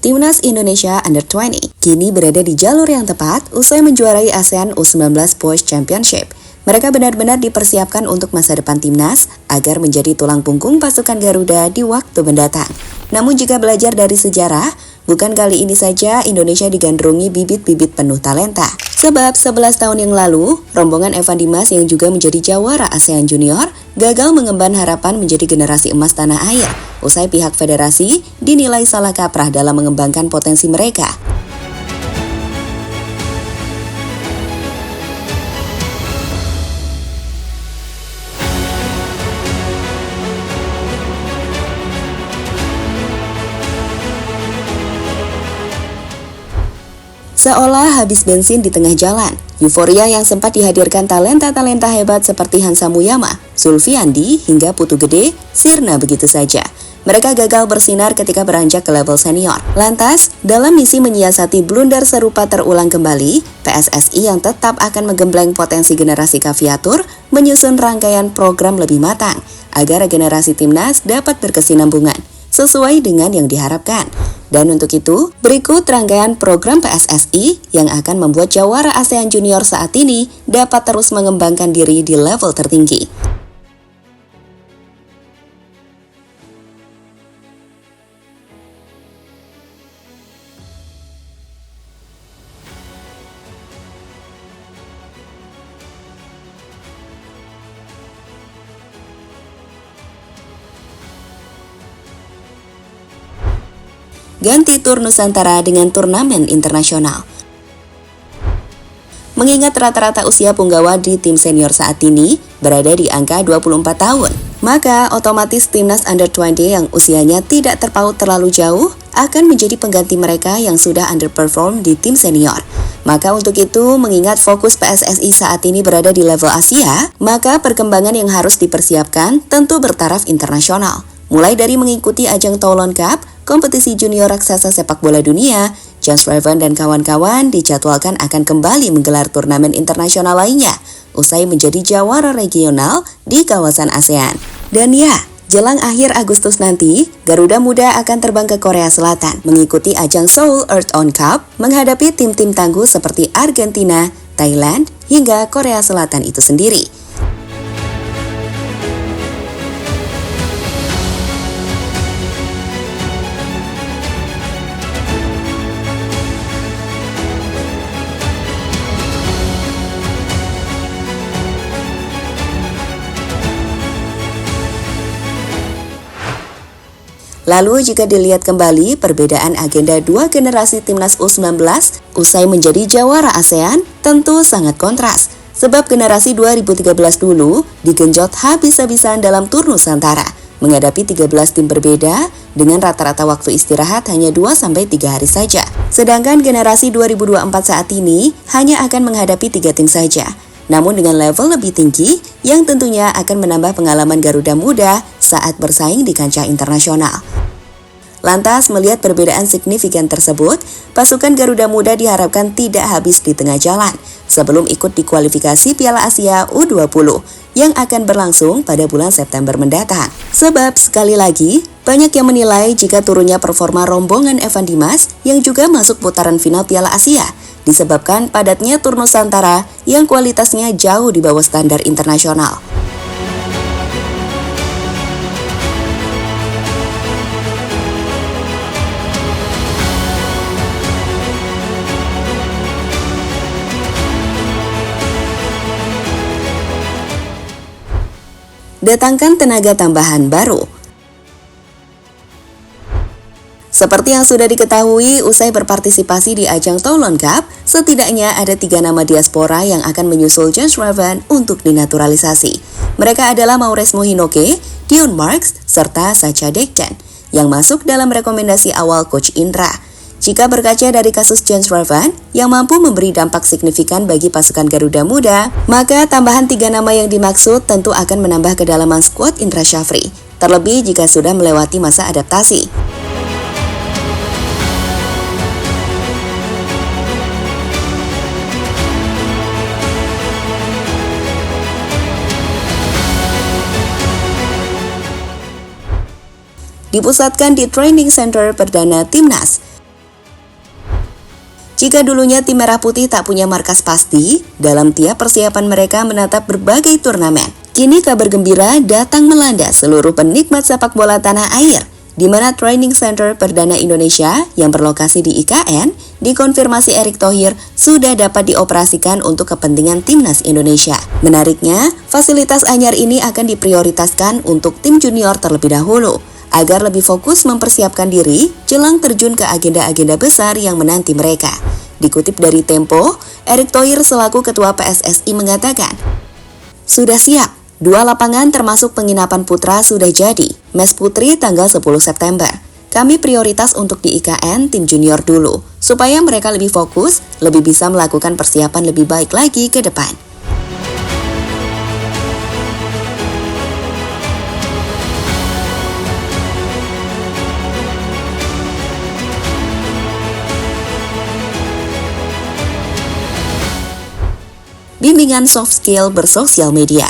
Timnas Indonesia Under-20 kini berada di jalur yang tepat usai menjuarai ASEAN U19 Boys Championship. Mereka benar-benar dipersiapkan untuk masa depan timnas agar menjadi tulang punggung pasukan Garuda di waktu mendatang. Namun jika belajar dari sejarah, bukan kali ini saja Indonesia digandrungi bibit-bibit penuh talenta. Sebab 11 tahun yang lalu, rombongan Evan Dimas yang juga menjadi jawara ASEAN Junior gagal mengemban harapan menjadi generasi emas tanah air. Usai pihak federasi dinilai salah kaprah dalam mengembangkan potensi mereka. Seolah habis bensin di tengah jalan, euforia yang sempat dihadirkan talenta-talenta hebat seperti Hansa Muyama, Zulfiandi, hingga Putu Gede, sirna begitu saja. Mereka gagal bersinar ketika beranjak ke level senior. Lantas, dalam misi menyiasati blunder serupa terulang kembali, PSSI yang tetap akan menggembleng potensi generasi Kaviatur menyusun rangkaian program lebih matang agar generasi timnas dapat berkesinambungan sesuai dengan yang diharapkan. Dan untuk itu, berikut rangkaian program PSSI yang akan membuat jawara ASEAN Junior saat ini dapat terus mengembangkan diri di level tertinggi. Ganti tur Nusantara dengan turnamen internasional. Mengingat rata-rata usia punggawa di tim senior saat ini berada di angka 24 tahun, maka otomatis timnas Under-20 yang usianya tidak terpaut terlalu jauh akan menjadi pengganti mereka yang sudah underperform di tim senior. Maka untuk itu, mengingat fokus PSSI saat ini berada di level Asia, maka perkembangan yang harus dipersiapkan tentu bertaraf internasional. Mulai dari mengikuti ajang Toulon Cup, kompetisi junior raksasa sepak bola dunia, John Shriven dan kawan-kawan dijadwalkan akan kembali menggelar turnamen internasional lainnya, usai menjadi jawara regional di kawasan ASEAN. Dan ya, jelang akhir Agustus nanti, Garuda Muda akan terbang ke Korea Selatan, mengikuti ajang Seoul Earthon Cup, menghadapi tim-tim tangguh seperti Argentina, Thailand, hingga Korea Selatan itu sendiri. Lalu jika dilihat kembali perbedaan agenda dua generasi timnas U19 usai menjadi jawara ASEAN tentu sangat kontras. Sebab generasi 2013 dulu digenjot habis-habisan dalam tur Nusantara, menghadapi 13 tim berbeda dengan rata-rata waktu istirahat hanya 2-3 hari saja. Sedangkan generasi 2024 saat ini hanya akan menghadapi 3 tim saja. Namun dengan level lebih tinggi yang tentunya akan menambah pengalaman Garuda Muda saat bersaing di kancah internasional. Lantas melihat perbedaan signifikan tersebut, pasukan Garuda Muda diharapkan tidak habis di tengah jalan sebelum ikut di kualifikasi Piala Asia U20 yang akan berlangsung pada bulan September mendatang. Sebab sekali lagi, banyak yang menilai jika turunnya performa rombongan Evan Dimas yang juga masuk putaran final Piala Asia disebabkan padatnya tur Nusantara yang kualitasnya jauh di bawah standar internasional. Datangkan tenaga tambahan baru. Seperti yang sudah diketahui, usai berpartisipasi di ajang Toulon Cup, setidaknya ada 3 nama diaspora yang akan menyusul John Shriven untuk dinaturalisasi. Mereka adalah Maurice Mohinoke, Dion Marks, serta Sacha Dekjan, yang masuk dalam rekomendasi awal Coach Indra. Jika berkaca dari kasus John Shriven yang mampu memberi dampak signifikan bagi pasukan Garuda Muda, maka tambahan 3 nama yang dimaksud tentu akan menambah kedalaman skuad Indra Syafri, terlebih jika sudah melewati masa adaptasi. Dipusatkan di training center perdana timnas. Jika dulunya tim Merah Putih tak punya markas pasti, dalam tiap persiapan mereka menatap berbagai turnamen, kini kabar gembira datang melanda seluruh penikmat sepak bola tanah air, di mana Training Center Perdana Indonesia yang berlokasi di IKN, dikonfirmasi Erick Thohir sudah dapat dioperasikan untuk kepentingan Timnas Indonesia. Menariknya, fasilitas anyar ini akan diprioritaskan untuk tim junior terlebih dahulu, agar lebih fokus mempersiapkan diri jelang terjun ke agenda-agenda besar yang menanti mereka. Dikutip dari Tempo, Erick Thohir selaku Ketua PSSI mengatakan, "Sudah siap, 2 lapangan termasuk penginapan putra sudah jadi, mes putri tanggal 10 September. Kami prioritas untuk di IKN tim junior dulu, supaya mereka lebih fokus, lebih bisa melakukan persiapan lebih baik lagi ke depan." Bimbingan soft skill bersosial media.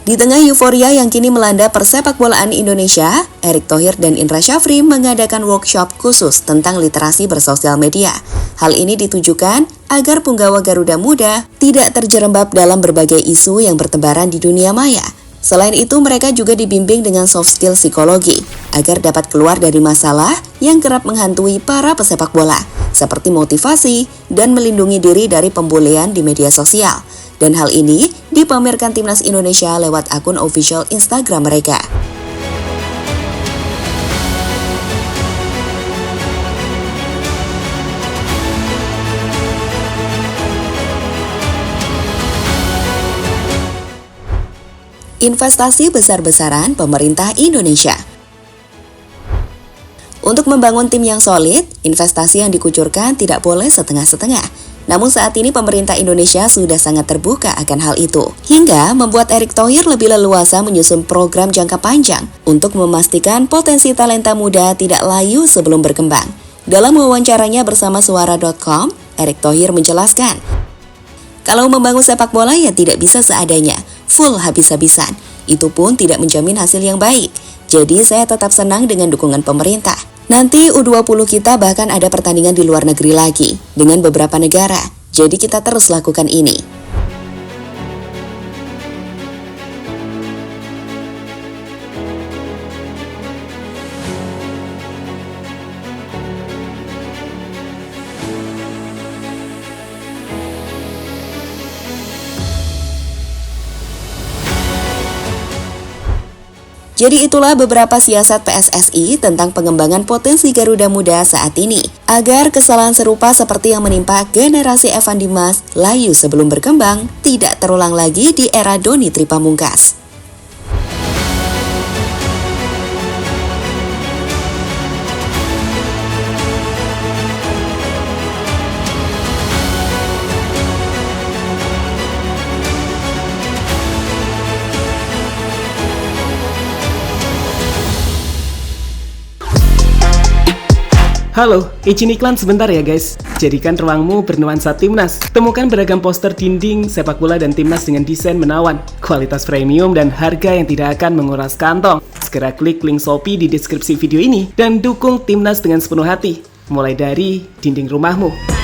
Di tengah euforia yang kini melanda persepakbolaan Indonesia, Erick Thohir dan Indra Syafri mengadakan workshop khusus tentang literasi bersosial media. Hal ini ditujukan agar punggawa Garuda Muda tidak terjerembab dalam berbagai isu yang bertebaran di dunia maya. Selain itu, mereka juga dibimbing dengan soft skill psikologi agar dapat keluar dari masalah yang kerap menghantui para pesepak bola, seperti motivasi dan melindungi diri dari pembulian di media sosial. Dan hal ini dipamerkan Timnas Indonesia lewat akun official Instagram mereka. Investasi besar-besaran pemerintah Indonesia. Untuk membangun tim yang solid, investasi yang dikucurkan tidak boleh setengah-setengah. Namun saat ini pemerintah Indonesia sudah sangat terbuka akan hal itu, hingga membuat Erick Thohir lebih leluasa menyusun program jangka panjang untuk memastikan potensi talenta muda tidak layu sebelum berkembang. Dalam wawancaranya bersama Suara.com, Erick Thohir menjelaskan, "Kalau membangun sepak bola ya tidak bisa seadanya, full habis-habisan. Itu pun tidak menjamin hasil yang baik. Jadi saya tetap senang dengan dukungan pemerintah. Nanti U20 kita bahkan ada pertandingan di luar negeri lagi dengan beberapa negara. Jadi kita terus lakukan ini." Jadi itulah beberapa siasat PSSI tentang pengembangan potensi Garuda Muda saat ini, agar kesalahan serupa seperti yang menimpa generasi Evan Dimas layu sebelum berkembang tidak terulang lagi di era Doni Tripamungkas. Halo, izin iklan sebentar ya guys. Jadikan ruangmu bernuansa Timnas. Temukan beragam poster dinding, sepak bola dan Timnas dengan desain menawan, kualitas premium dan harga yang tidak akan menguras kantong. Segera klik link Shopee di deskripsi video ini dan dukung Timnas dengan sepenuh hati. Mulai dari dinding rumahmu.